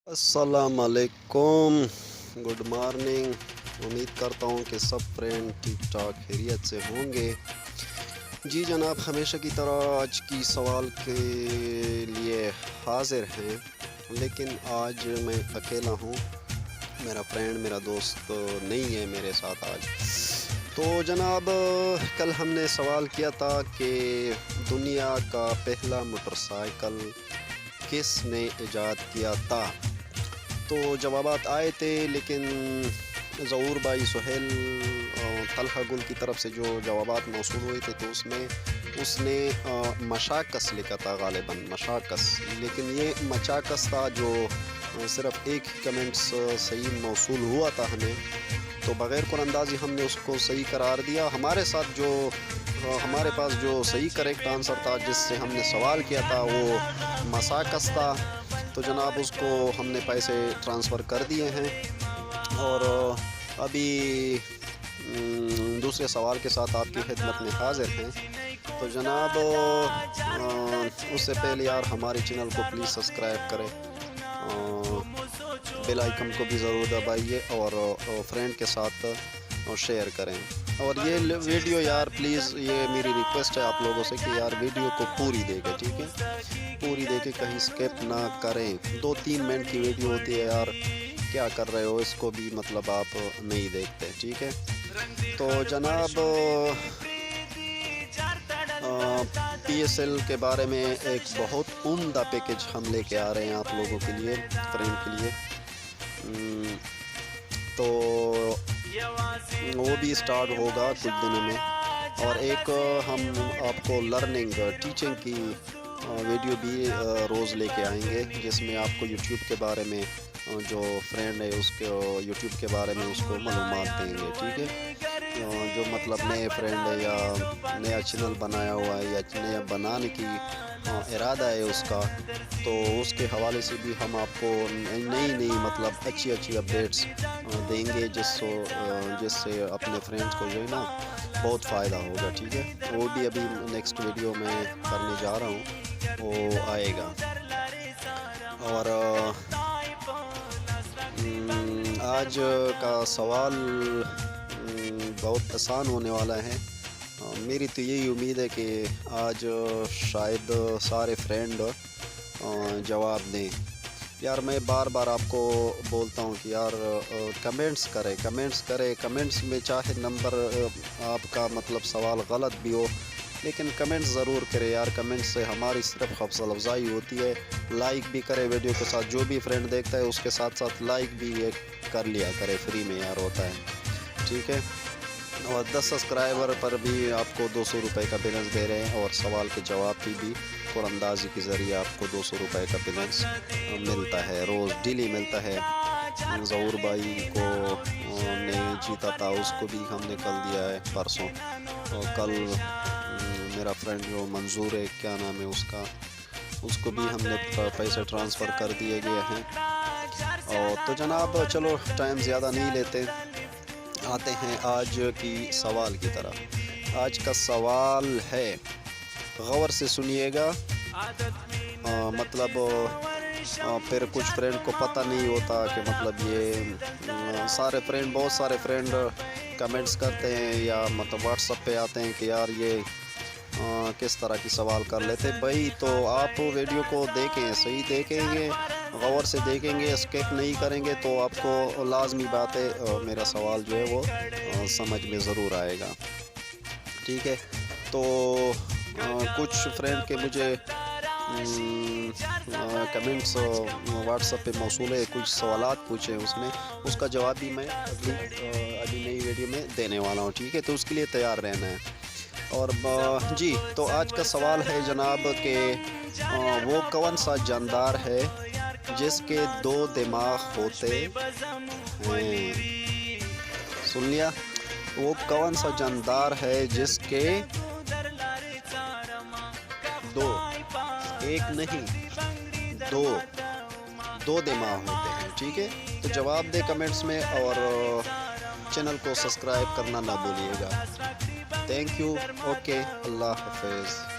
अस्सलाम वालेकुम, good morning. उम्मीद करता हूँ कि सब फ्रेंड ठीक ठाक खैरियत से होंगे। जी जनाब, हमेशा की तरह आज की सवाल के लिए हाजिर हैं, लेकिन आज मैं अकेला हूँ। मेरा फ्रेंड, मेरा दोस्त नहीं है मेरे साथ आज। तो जनाब, कल हमने सवाल किया था कि दुनिया का पहला मोटरसाइकिल किसने इजाद किया था। तो जवाबात आए थे, लेकिन ज़हूर भाई, सुहेल तलहा गुल की तरफ से जो जवाबात मौसूल हुए थे तो उसने मशाकस लिखा था, गालिबन मशाकस। लेकिन ये मचाकस था, जो सिर्फ एक ही कमेंट्स सही मौसूल हुआ था हमें। तो बग़ैर कुरानंदाज़ी हमने उसको सही करार दिया। हमारे पास जो सही करेक्ट आंसर था, जिससे हमने सवाल किया था, वो मसाकस था। तो जनाब, उसको हमने पैसे ट्रांसफ़र कर दिए हैं और अभी दूसरे सवाल के साथ आपकी खिदमत में हाज़िर हैं। तो जनाब, उससे पहले यार हमारे चैनल को प्लीज़ सब्सक्राइब करें, बेल आइकन को भी ज़रूर दबाइए और फ्रेंड के साथ शेयर करें। और ये वीडियो यार प्लीज़, ये मेरी रिक्वेस्ट है आप लोगों से कि यार वीडियो को पूरी देखें, ठीक है? पूरी देखें, कहीं स्किप ना करें। 2-3 मिनट की वीडियो होती है यार, क्या कर रहे हो, इसको भी मतलब आप नहीं देखते, ठीक है? तो जनाब, PSL के बारे में एक बहुत उम्दा पैकेज हम लेके आ रहे हैं आप लोगों के लिए, फ्रेंड के लिए। तो वो भी स्टार्ट होगा कुछ दिनों में। और एक हम आपको लर्निंग टीचिंग की वीडियो भी रोज़ लेके आएंगे, जिसमें आपको यूट्यूब के बारे में, जो फ्रेंड है उसके यूट्यूब के बारे में उसको मालूमात देंगे, ठीक है? जो मतलब नए फ्रेंड है या नया चैनल बनाया हुआ है या नया बनाने की इरादा है उसका, तो उसके हवाले से भी हम आपको नई मतलब अच्छी अपडेट्स देंगे, जिससे अपने फ्रेंड्स को जो है ना बहुत फ़ायदा होगा, ठीक है? वो भी अभी नेक्स्ट वीडियो में करने जा रहा हूँ, वो आएगा। और आज का सवाल बहुत आसान होने वाला है। मेरी तो यही उम्मीद है कि आज शायद सारे फ्रेंड जवाब दें। यार मैं बार बार आपको बोलता हूँ कि यार कमेंट्स करें। कमेंट्स में चाहे नंबर आपका मतलब सवाल गलत भी हो, लेकिन कमेंट्स ज़रूर करें यार। कमेंट्स से हमारी सिर्फ हौसला अफजाई होती है। लाइक भी करें वीडियो के साथ, जो भी फ्रेंड देखता है उसके साथ साथ लाइक भी कर लिया करे, फ्री में यार होता है, ठीक है? और 10 सब्सक्राइबर पर भी आपको 200 रुपये का बैलेंस दे रहे हैं, और सवाल के जवाब की भी कुरानंदाज़ी के ज़रिए आपको 200 रुपये का बैलेंस मिलता है, रोज़ डेली मिलता है। ज़हूर भाई को ने जीता था, उसको भी हमने कल दिया है, परसों। और कल मेरा फ्रेंड जो मंजूर है, क्या नाम है उसको भी हमने पैसे ट्रांसफ़र कर दिए गए हैं। और तो जनाब, चलो टाइम ज़्यादा नहीं लेते, आते हैं आज की सवाल की तरफ। आज का सवाल है, गौर से सुनिएगा। मतलब फिर कुछ फ्रेंड को पता नहीं होता कि मतलब ये बहुत सारे फ्रेंड कमेंट्स करते हैं या मतलब व्हाट्सएप पे आते हैं कि यार ये किस तरह की सवाल कर लेते भाई। तो आप वीडियो को देखें, सही देखेंगे, गौर से देखेंगे, स्किप नहीं करेंगे, तो आपको लाजमी बात है मेरा सवाल जो है वो समझ में ज़रूर आएगा, ठीक है? तो कुछ फ्रेंड के मुझे कमेंट्स व्हाट्सएप पे मौसूल है, कुछ सवालात पूछे उसने, उसका जवाब भी मैं अभी नई वीडियो में देने वाला हूँ, ठीक है? तो उसके लिए तैयार रहना है। और जी, तो आज का सवाल है जनाब कि वो कौन सा जानदार है जिसके 2 दिमाग होते हैं? सुन लिया? वो कौन सा जानदार है जिसके 2, एक नहीं 2 दिमाग होते हैं, ठीक है? तो जवाब दे कमेंट्स में, और चैनल को सब्सक्राइब करना ना भूलिएगा। Thank you. ओके, अल्लाह हाफिज़।